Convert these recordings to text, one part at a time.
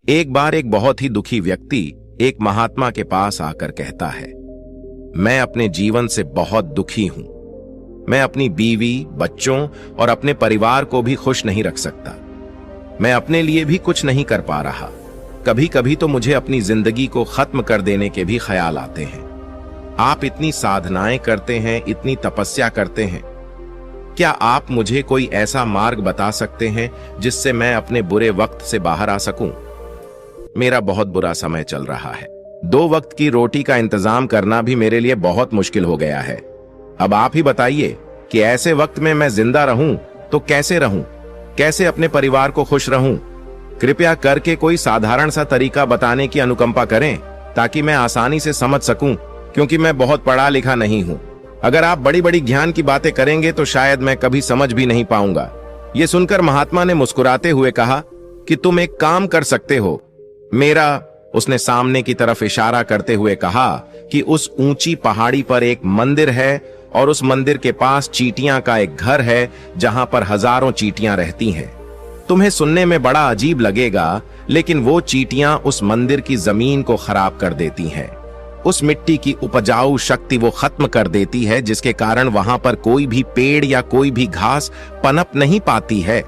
एक बार एक बहुत ही दुखी व्यक्ति एक महात्मा के पास आकर कहता है, मैं अपने जीवन से बहुत दुखी हूं। मैं अपनी बीवी, बच्चों और अपने परिवार को भी खुश नहीं रख सकता। मैं अपने लिए भी कुछ नहीं कर पा रहा। कभी कभी तो मुझे अपनी जिंदगी को खत्म कर देने के भी ख्याल आते हैं। आप इतनी साधनाएं करते हैं, इतनी तपस्या करते हैं, क्या आप मुझे कोई ऐसा मार्ग बता सकते हैं जिससे मैं अपने बुरे वक्त से बाहर आ सकूं? मेरा बहुत बुरा समय चल रहा है। 2 वक्त की रोटी का इंतजाम करना भी मेरे लिए बहुत मुश्किल हो गया है। अब आप ही बताइए कि ऐसे वक्त में मैं जिंदा रहूं तो कैसे रहूं? कैसे अपने परिवार को खुश रहूं? कृपया करके कोई साधारण सा तरीका बताने की अनुकंपा करें ताकि मैं आसानी से समझ सकूं, क्योंकि मैं बहुत पढ़ा लिखा नहीं हूं। अगर आप बड़ी बड़ी ज्ञान की बातें करेंगे तो शायद मैं कभी समझ भी नहीं पाऊंगा। यह सुनकर महात्मा ने मुस्कुराते हुए कहा कि तुम एक काम कर सकते हो। उसने सामने की तरफ इशारा करते हुए कहा कि उस ऊंची पहाड़ी पर एक मंदिर है और उस मंदिर के पास चींटियां का एक घर है जहां पर हजारों चींटियां रहती हैं। तुम्हें सुनने में बड़ा अजीब लगेगा, लेकिन वो चींटियां उस मंदिर की जमीन को खराब कर देती हैं। उस मिट्टी की उपजाऊ शक्ति वो खत्म कर देती है, जिसके कारण वहां पर कोई भी पेड़ या कोई भी घास पनप नहीं पाती है।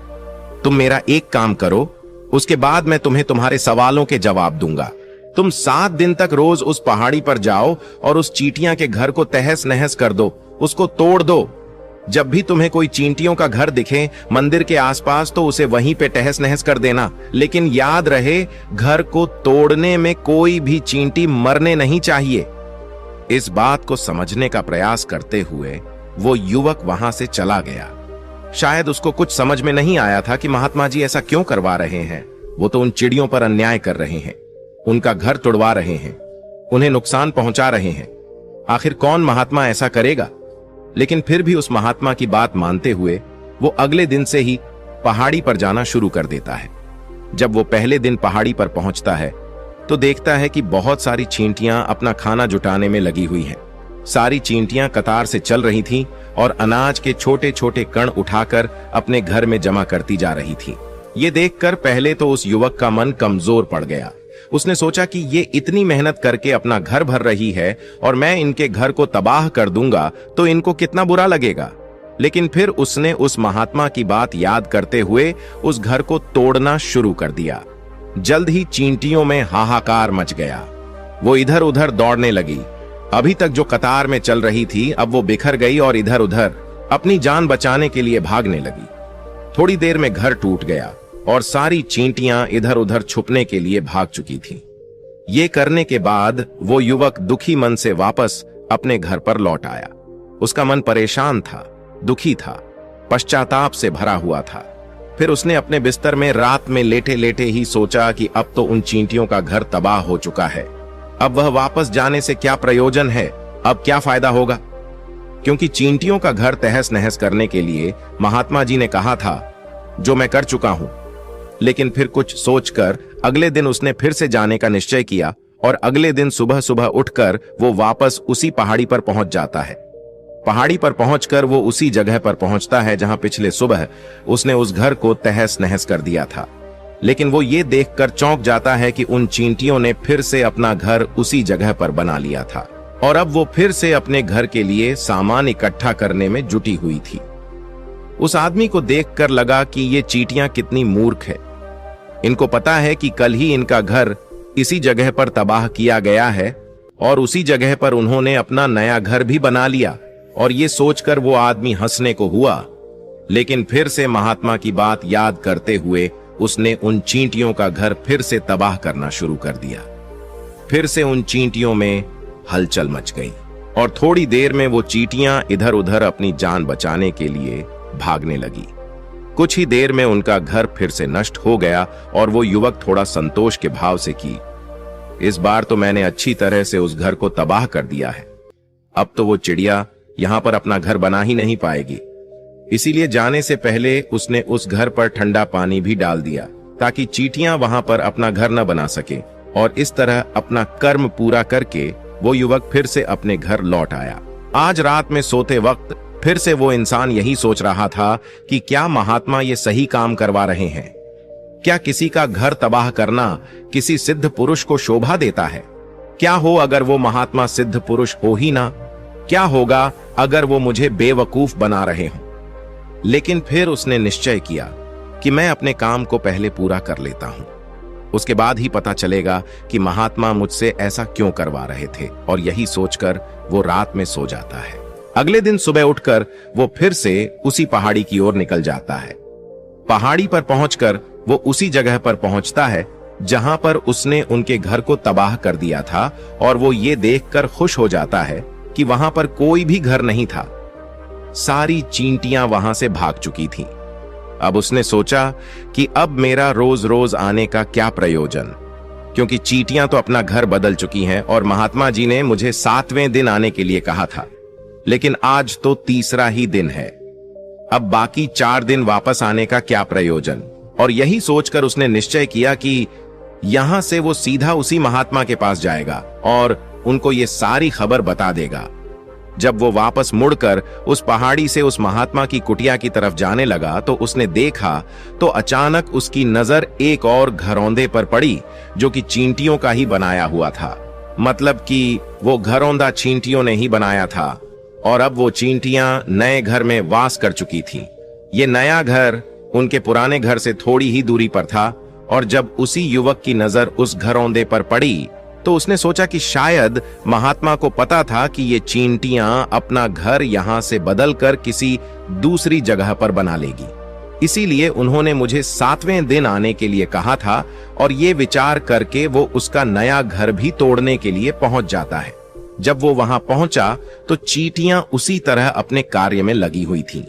तुम मेरा एक काम करो, उसके बाद मैं तुम्हें तुम्हारे सवालों के जवाब दूंगा। तुम 7 दिन तक रोज उस पहाड़ी पर जाओ और उस चींटियां के घर को तहस नहस कर दो, उसको तोड़ दो। जब भी तुम्हें कोई चींटियों का घर दिखे मंदिर के आसपास तो उसे वहीं पे तहस नहस कर देना, लेकिन याद रहे घर को तोड़ने में कोई भी चींटी मरने नहीं चाहिए। इस बात को समझने का प्रयास करते हुए वो युवक वहां से चला गया। शायद उसको कुछ समझ में नहीं आया था कि महात्मा जी ऐसा क्यों करवा रहे हैं। वो तो उन चिड़ियों पर अन्याय कर रहे हैं, उनका घर तोड़वा रहे हैं, उन्हें नुकसान पहुंचा रहे हैं। आखिर कौन महात्मा ऐसा करेगा? लेकिन फिर भी उस महात्मा की बात मानते हुए वो अगले दिन से ही पहाड़ी पर जाना शुरू कर देता है। जब वो पहले दिन पहाड़ी पर पहुंचता है तो देखता है कि बहुत सारी चींटियां अपना खाना जुटाने में लगी हुई हैं। सारी चींटियां कतार से चल रही थीं और अनाज के छोटे छोटे कण उठाकर अपने घर में जमा करती जा रही थीं। ये देखकर पहले तो उस युवक का मन कमजोर पड़ गया। उसने सोचा कि ये इतनी मेहनत करके अपना घर भर रही है और मैं इनके घर को तबाह कर दूंगा तो इनको कितना बुरा लगेगा। लेकिन फिर उसने उस महात्मा की बात याद करते हुए उस घर को तोड़ना शुरू कर दिया। जल्द ही चींटियों में हाहाकार मच गया। वो इधर उधर दौड़ने लगी। अभी तक जो कतार में चल रही थी अब वो बिखर गई और इधर उधर अपनी जान बचाने के लिए भागने लगी। थोड़ी देर में घर टूट गया और सारी चींटियां इधर उधर छुपने के लिए भाग चुकी थीं। ये करने के बाद वो युवक दुखी मन से वापस अपने घर पर लौट आया। उसका मन परेशान था, दुखी था, पश्चाताप से भरा हुआ था। फिर उसने अपने बिस्तर में रात में लेटे लेटे ही सोचा कि अब तो उन चींटियों का घर तबाह हो चुका है। अब वह वापस जाने से क्या प्रयोजन है? अब क्या फायदा होगा? क्योंकि चींटियों का घर तहस नहस करने के लिए महात्मा जी ने कहा था, जो मैं कर चुका हूं। लेकिन फिर कुछ सोचकर अगले दिन उसने फिर से जाने का निश्चय किया और अगले दिन सुबह सुबह उठकर वो वापस उसी पहाड़ी पर पहुंच जाता है। पहाड़ी पर पहुंचकर वो उसी जगह पर पहुंचता है जहां पिछले सुबह उसने उस घर को तहस नहस कर दिया था। लेकिन वो ये देखकर चौंक जाता है कि उन चींटियों ने फिर से अपना घर उसी जगह पर बना लिया था और अब वो फिर से अपने घर के लिए सामान इकट्ठा करने में जुटी हुई थी। उस आदमी को देखकर लगा कि ये चींटियां कितनी मूर्ख है। इनको पता है कि कल ही इनका घर इसी जगह पर तबाह किया गया है और उसी जगह पर उन्होंने अपना नया घर भी बना लिया। और ये सोचकर वो आदमी हंसने को हुआ, लेकिन फिर से महात्मा की बात याद करते हुए उसने उन चींटियों का घर फिर से तबाह करना शुरू कर दिया। फिर से उन चींटियों में हलचल मच गई और थोड़ी देर में वो चींटियां इधर उधर अपनी जान बचाने के लिए भागने लगी। कुछ ही देर में उनका घर फिर से नष्ट हो गया और वो युवक थोड़ा संतोष के भाव से कि इस बार तो मैंने अच्छी तरह से उस घर को तबाह कर दिया है। अब तो वो चिड़िया यहां पर अपना घर बना ही नहीं पाएगी। इसीलिए जाने से पहले उसने उस घर पर ठंडा पानी भी डाल दिया ताकि चींटियां वहां पर अपना घर न बना सके। और इस तरह अपना कर्म पूरा करके वो युवक फिर से अपने घर लौट आया। आज रात में सोते वक्त फिर से वो इंसान यही सोच रहा था कि क्या महात्मा ये सही काम करवा रहे हैं? क्या किसी का घर तबाह करना किसी सिद्ध पुरुष को शोभा देता है? क्या हो अगर वो महात्मा सिद्ध पुरुष हो ही ना? क्या होगा अगर वो मुझे बेवकूफ बना रहे हों? लेकिन फिर उसने निश्चय किया कि मैं अपने काम को पहले पूरा कर लेता हूं, उसके बाद ही पता चलेगा कि महात्मा मुझसे ऐसा क्यों करवा रहे थे। और यही सोचकर वो रात में सो जाता है। अगले दिन सुबह उठकर वो फिर से उसी पहाड़ी की ओर निकल जाता है। पहाड़ी पर पहुंचकर वो उसी जगह पर पहुंचता है जहां पर उसने उनके घर को तबाह कर दिया था, और वो ये देखकर खुश हो जाता है कि वहां पर कोई भी घर नहीं था। सारी चींटियां वहां से भाग चुकी थीं। अब उसने सोचा कि अब मेरा रोज रोज आने का क्या प्रयोजन, क्योंकि चींटियां तो अपना घर बदल चुकी हैं और महात्मा जी ने मुझे 7वें दिन आने के लिए कहा था, लेकिन आज तो तीसरा ही दिन है। अब बाकी 4 दिन वापस आने का क्या प्रयोजन। और यही सोचकर उसने निश्चय किया कि यहां से वो सीधा उसी महात्मा के पास जाएगा और उनको ये सारी खबर बता देगा। जब वो वापस मुड़कर उस पहाड़ी से उस महात्मा की कुटिया की तरफ जाने लगा तो उसने देखा तो अचानक उसकी नजर एक और घरौंदे पर पड़ी जो कि चींटियों का ही बनाया हुआ था। मतलब कि वो घरौंदा चींटियों ने ही बनाया था और अब वो चींटियां नए घर में वास कर चुकी थीं। ये नया घर उनके पुराने घर से थोड़ी ही दूरी पर था और जब उसी युवक की नजर उस घरौंदे पर पड़ी तो उसने सोचा कि शायद महात्मा को पता था कि ये चींटियां अपना घर यहां से बदलकर किसी दूसरी जगह पर बना लेगी, इसीलिए उन्होंने मुझे 7वें दिन आने के लिए कहा था। और ये विचार करके वो उसका नया घर भी तोड़ने के लिए पहुंच जाता है। जब वो वहां पहुंचा तो चींटियां उसी तरह अपने कार्य में लगी हुई थीं।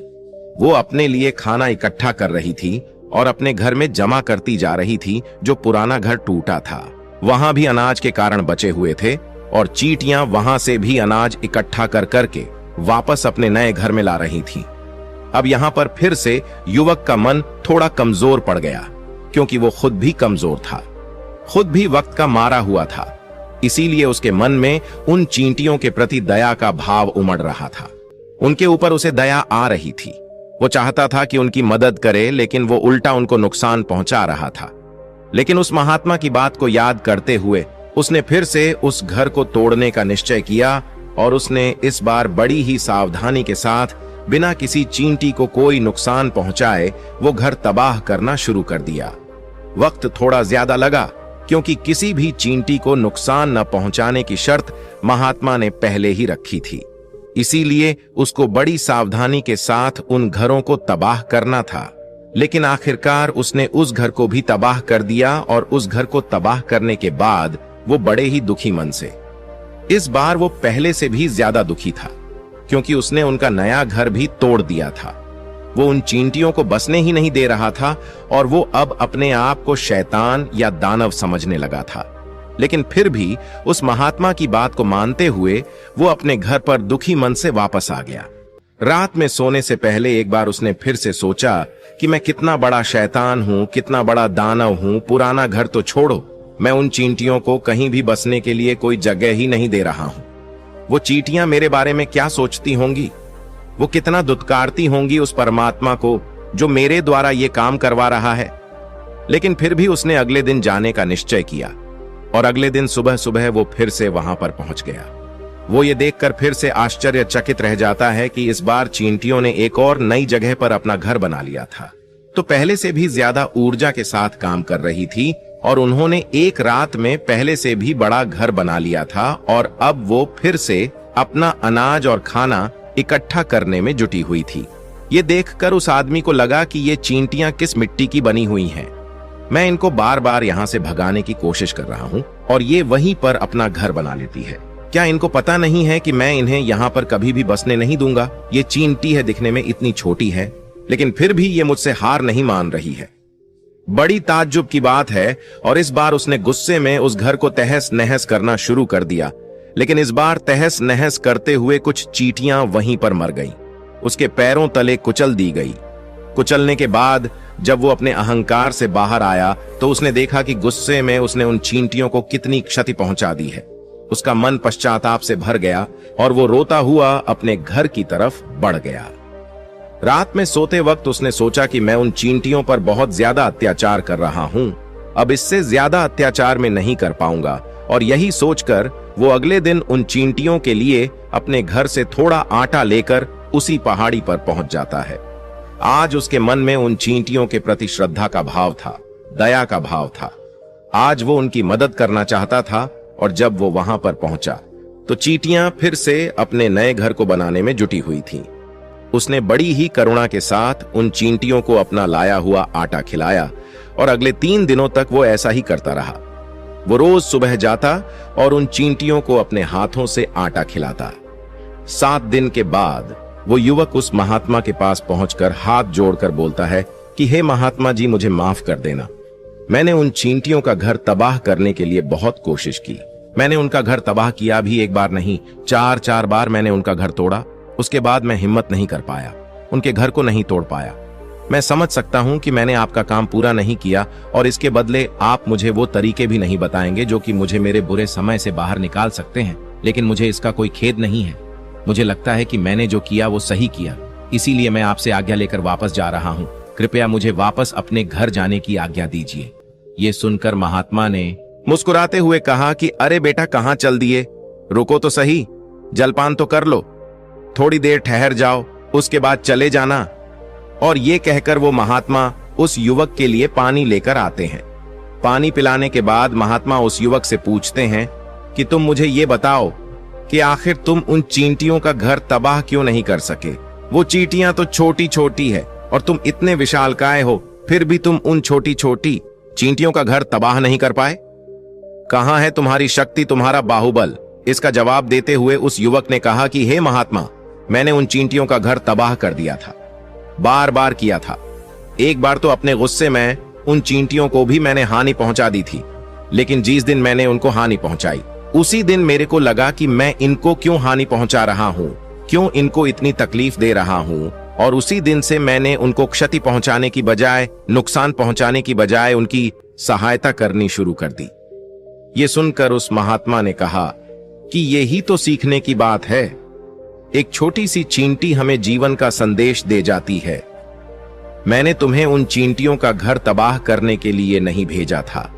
वो अपने लिए खाना इकट्ठा कर रही थी और अपने घर में जमा करती जा रही थी जो पुराना घर टूटा था। वहां भी अनाज के कारण बचे हुए थे और चींटियां वहां से भी अनाज इकट्ठा कर करके वापस अपने नए घर में ला रही थीं। अब यहां पर फिर से युवक का मन थोड़ा कमजोर पड़ गया, क्योंकि वो खुद भी कमजोर था, खुद भी वक्त का मारा हुआ था। इसीलिए उसके मन में उन चींटियों के प्रति दया का भाव उमड़ रहा था। उनके ऊपर उसे दया आ रही थी। वो चाहता था कि उनकी मदद करे, लेकिन वो उल्टा उनको नुकसान पहुंचा रहा था। लेकिन उस महात्मा की बात को याद करते हुए उसने फिर से उस घर को तोड़ने का निश्चय किया और उसने इस बार बड़ी ही सावधानी के साथ बिना किसी चींटी को कोई नुकसान पहुंचाए वो घर तबाह करना शुरू कर दिया। वक्त थोड़ा ज्यादा लगा, क्योंकि किसी भी चींटी को नुकसान न पहुंचाने की शर्त महात्मा ने पहले ही रखी थी। इसीलिए उसको बड़ी सावधानी के साथ उन घरों को तबाह करना था। लेकिन आखिरकार उसने उस घर को भी तबाह कर दिया और उस घर को तबाह करने के बाद वो बड़े ही दुखी मन से, इस बार वो पहले से भी ज्यादा दुखी था, क्योंकि उसने उनका नया घर भी तोड़ दिया था। वो उन चींटियों को बसने ही नहीं दे रहा था और वो अब अपने आप को शैतान या दानव समझने लगा था। लेकिन फिर भी उस महात्मा की बात को मानते हुए वो अपने घर पर दुखी मन से वापस आ गया। रात में सोने से पहले एक बार उसने फिर से सोचा कि मैं कितना बड़ा शैतान हूं, कितना बड़ा दानव हूं। पुराना घर तो छोड़ो, मैं उन चींटियों को कहीं भी बसने के लिए कोई जगह ही नहीं दे रहा हूं। वो चींटियां मेरे बारे में क्या सोचती होंगी, वो कितना दुत्कारती होंगी उस परमात्मा को जो मेरे द्वारा ये काम करवा रहा है। लेकिन फिर भी उसने अगले दिन जाने का निश्चय किया और अगले दिन सुबह सुबह वो फिर से वहां पर पहुंच गया। वो ये देखकर फिर से आश्चर्यचकित रह जाता है कि इस बार चींटियों ने एक और नई जगह पर अपना घर बना लिया था, तो पहले से भी ज्यादा ऊर्जा के साथ काम कर रही थी और उन्होंने एक रात में पहले से भी बड़ा घर बना लिया था। और अब वो फिर से अपना अनाज और खाना इकट्ठा करने में जुटी हुई थी। ये देखकर उस आदमी को लगा कि ये चींटियां किस मिट्टी की बनी हुई हैं। मैं इनको बार बार यहां से भगाने की कोशिश कर रहा हूं और ये वहीं पर अपना घर बना लेती है। क्या इनको पता नहीं है कि मैं इन्हें यहाँ पर कभी भी बसने नहीं दूंगा? ये चींटी है, दिखने में इतनी छोटी है, लेकिन फिर भी ये मुझसे हार नहीं मान रही है। बड़ी ताज्जुब की बात है। और इस बार उसने गुस्से में उस घर को तहस नहस करना शुरू कर दिया। लेकिन इस बार तहस नहस करते हुए कुछ चींटियां वहीं पर मर गईं। उसके पैरों तले कुचल दी गई। कुचलने के बाद जब वो अपने अहंकार से बाहर आया तो उसने देखा कि गुस्से में उसने उन चींटियों को कितनी क्षति पहुंचा दी है। उसका मन पश्चाताप से भर गया और वो रोता हुआ अपने घर की तरफ बढ़ गया। रात में सोते वक्त उसने सोचा कि मैं उन चींटियों पर बहुत ज्यादा अत्याचार कर रहा हूं, अब इससे ज्यादा अत्याचार में नहीं कर पाऊंगा, और यही सोचकर वो अगले दिन उन चींटियों के लिए अपने घर से थोड़ा आटा लेकर उसी पहाड़ी पर पहुंच जाता है। आज उसके मन में उन चींटियों के प्रति श्रद्धा का भाव था, दया का भाव था। आज वो उनकी मदद करना चाहता था, और जब वो वहां पर पहुंचा तो चींटियां फिर से अपने नए घर को बनाने में जुटी हुई थीं। उसने बड़ी ही करुणा के साथ उन चींटियों को अपना लाया हुआ आटा खिलाया, और अगले 3 दिनों तक वो ऐसा ही करता रहा। वो रोज सुबह जाता और उन चींटियों को अपने हाथों से आटा खिलाता। 7 दिन के बाद वो युवक उस महात्मा के पास पहुंचकर हाथ जोड़कर बोलता है कि हे महात्मा जी, मुझे माफ कर देना। मैंने उन चींटियों का घर तबाह करने के लिए बहुत कोशिश की। मैंने उनका घर तबाह किया भी, एक बार नहीं, 4 बार मैंने उनका घर तोड़ा। उसके बाद मैं हिम्मत नहीं कर पाया, उनके घर को नहीं तोड़ पाया। मैं समझ सकता हूं कि मैंने आपका काम पूरा नहीं किया, और इसके बदले आप मुझे वो तरीके भी नहीं बताएंगे जो कि मुझे मेरे बुरे समय से बाहर निकाल सकते हैं। लेकिन मुझे इसका कोई खेद नहीं है। मुझे लगता है कि मैंने जो किया वो सही किया, इसीलिए मैं आपसे आज्ञा लेकर वापस जा रहा हूं। कृपया मुझे वापस अपने घर जाने की आज्ञा दीजिए। ये सुनकर महात्मा ने मुस्कुराते हुए कहा कि अरे बेटा, कहां चल दिए, रुको तो सही, जलपान तो कर लो, थोड़ी देर ठहर जाओ, उसके बाद चले जाना। और ये कहकर वो महात्मा उस युवक के लिए पानी लेकर आते हैं। पानी पिलाने के बाद महात्मा उस युवक से पूछते हैं कि तुम मुझे ये बताओ कि आखिर तुम उन चींटियों का घर तबाह क्यों नहीं कर सके? वो चींटियां तो छोटी छोटी है और तुम इतने विशालकाय हो, फिर भी तुम उन छोटी छोटी चींटियों का घर तबाह नहीं कर पाए? कहां है तुम्हारी शक्ति, तुम्हारा बाहुबल? इसका जवाब देते हुए उस युवक ने कहा कि हे महात्मा, मैंने उन चींटियों का घर तबाह कर दिया था, बार बार किया था। एक बार तो अपने गुस्से में उन चींटियों को भी मैंने हानि पहुंचा दी थी, लेकिन जिस दिन मैंने उनको हानि पहुंचाई, उसी दिन मेरे को लगा कि मैं इनको क्यों हानि पहुंचा रहा हूं, क्यों इनको इतनी तकलीफ दे रहा हूं, और उसी दिन से मैंने उनको क्षति पहुंचाने की बजाय, नुकसान पहुंचाने की बजाय उनकी सहायता करनी शुरू कर दी। ये सुनकर उस महात्मा ने कहा कि यही तो सीखने की बात है। एक छोटी सी चींटी हमें जीवन का संदेश दे जाती है। मैंने तुम्हें उन चींटियों का घर तबाह करने के लिए नहीं भेजा था,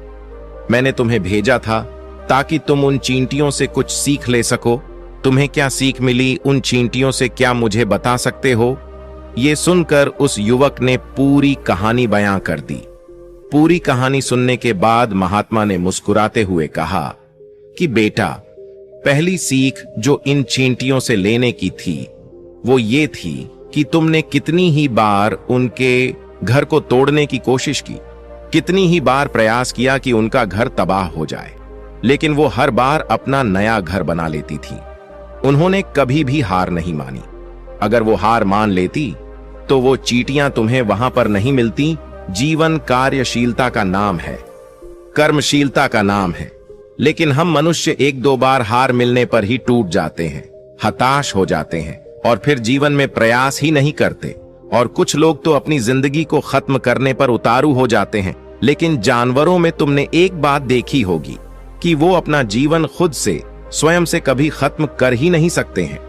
मैंने तुम्हें भेजा था ताकि तुम उन चींटियों से कुछ सीख ले सको। तुम्हें क्या सीख मिली उन चींटियों से, क्या मुझे बता सकते हो? ये सुनकर उस युवक ने पूरी कहानी बयां कर दी। पूरी कहानी सुनने के बाद महात्मा ने मुस्कुराते हुए कहा कि बेटा, पहली सीख जो इन चींटियों से लेने की थी वो ये थी कि तुमने कितनी ही बार उनके घर को तोड़ने की कोशिश की, कितनी ही बार प्रयास किया कि उनका घर तबाह हो जाए, लेकिन वो हर बार अपना नया घर बना लेती थी। उन्होंने कभी भी हार नहीं मानी। अगर वो हार मान लेती तो वो चींटियां तुम्हें वहां पर नहीं मिलती। जीवन कार्यशीलता का नाम है, कर्मशीलता का नाम है, लेकिन हम मनुष्य 1-2 बार हार मिलने पर ही टूट जाते हैं, हताश हो जाते हैं और फिर जीवन में प्रयास ही नहीं करते। और कुछ लोग तो अपनी जिंदगी को खत्म करने पर उतारू हो जाते हैं। लेकिन जानवरों में तुमने एक बात देखी होगी कि वो अपना जीवन खुद से, स्वयं से कभी खत्म कर ही नहीं सकते हैं।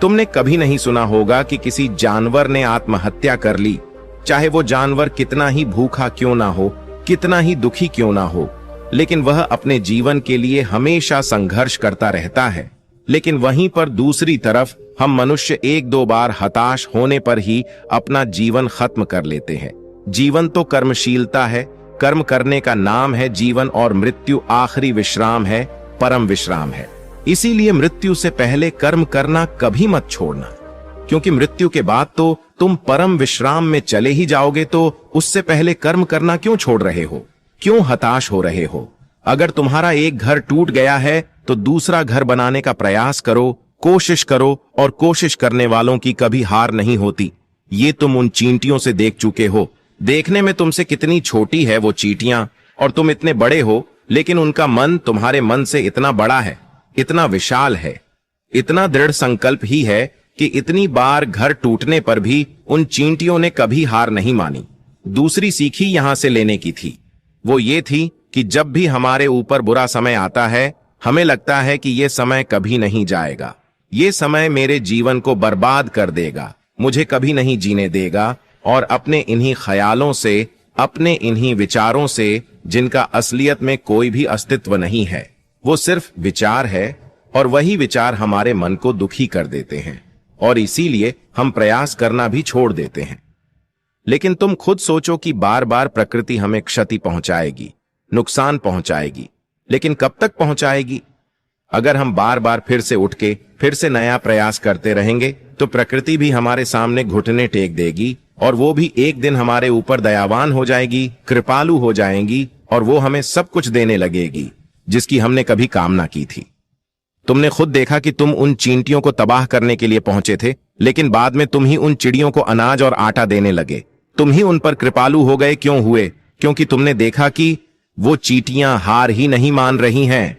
तुमने कभी नहीं सुना होगा कि किसी जानवर ने आत्महत्या कर ली, चाहे वो जानवर कितना ही भूखा क्यों ना हो, कितना ही दुखी क्यों ना हो, लेकिन वह अपने जीवन के लिए हमेशा संघर्ष करता रहता है। लेकिन वहीं पर दूसरी तरफ हम मनुष्य 1-2 बार हताश होने पर ही अपना जीवन खत्म कर लेते हैं। जीवन तो कर्मशीलता है, कर्म करने का नाम है जीवन, और मृत्यु आखिरी विश्राम है, परम विश्राम है। इसीलिए मृत्यु से पहले कर्म करना कभी मत छोड़ना, क्योंकि मृत्यु के बाद तो तुम परम विश्राम में चले ही जाओगे, तो उससे पहले कर्म करना क्यों छोड़ रहे हो, क्यों हताश हो रहे हो? अगर तुम्हारा एक घर टूट गया है तो दूसरा घर बनाने का प्रयास करो, कोशिश करो, और कोशिश करने वालों की कभी हार नहीं होती। ये तुम उन चींटियों से देख चुके हो। देखने में तुमसे कितनी छोटी है वो चींटियां, और तुम इतने बड़े हो, लेकिन उनका मन तुम्हारे मन से इतना बड़ा है, इतना विशाल है, इतना दृढ़ संकल्प ही है कि इतनी बार घर टूटने पर भी उन चींटियों ने कभी हार नहीं मानी। दूसरी सीख ही यहां से लेने की थी। वो ये थी कि जब भी हमारे ऊपर बुरा समय आता है, हमें लगता है कि ये समय कभी नहीं जाएगा, ये समय मेरे जीवन को बर्बाद कर देगा, मुझे कभी नहीं जीने देगा और अपने इन्हीं ख्यालों से, अपने इन्हीं विचारों से, जिनका असलियत में कोई भी अस्तित्व नहीं है, वो सिर्फ विचार है, और वही विचार हमारे मन को दुखी कर देते हैं और इसीलिए हम प्रयास करना भी छोड़ देते हैं। लेकिन तुम खुद सोचो कि बार बार प्रकृति हमें क्षति पहुंचाएगी, नुकसान पहुंचाएगी, लेकिन कब तक पहुंचाएगी? अगर हम बार बार फिर से उठ के फिर से नया प्रयास करते रहेंगे तो प्रकृति भी हमारे सामने घुटने टेक देगी और वो भी एक दिन हमारे ऊपर दयावान हो जाएगी, कृपालु हो जाएंगी और वो हमें सब कुछ देने लगेगी जिसकी हमने कभी कामना की थी। तुमने खुद देखा कि तुम उन चींटियों को तबाह करने के लिए पहुंचे थे, लेकिन बाद में तुम ही उन चिड़ियों को अनाज और आटा देने लगे। तुम ही उन पर कृपालु हो गए। क्यों हुए? क्योंकि तुमने देखा कि वो चींटियां हार ही नहीं मान रही हैं।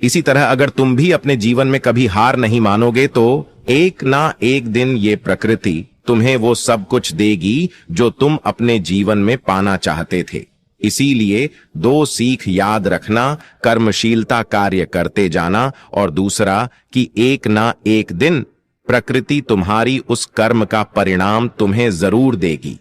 इसी तरह अगर तुम भी अपने जीवन में कभी हार नहीं मानोगे तो एक ना एक दिन ये प्रकृति तुम्हें वो सब कुछ देगी जो तुम अपने जीवन में पाना चाहते थे। इसीलिए दो सीख याद रखना, कर्मशीलता कार्य करते जाना, और दूसरा कि एक ना एक दिन प्रकृति तुम्हारी उस कर्म का परिणाम तुम्हें जरूर देगी।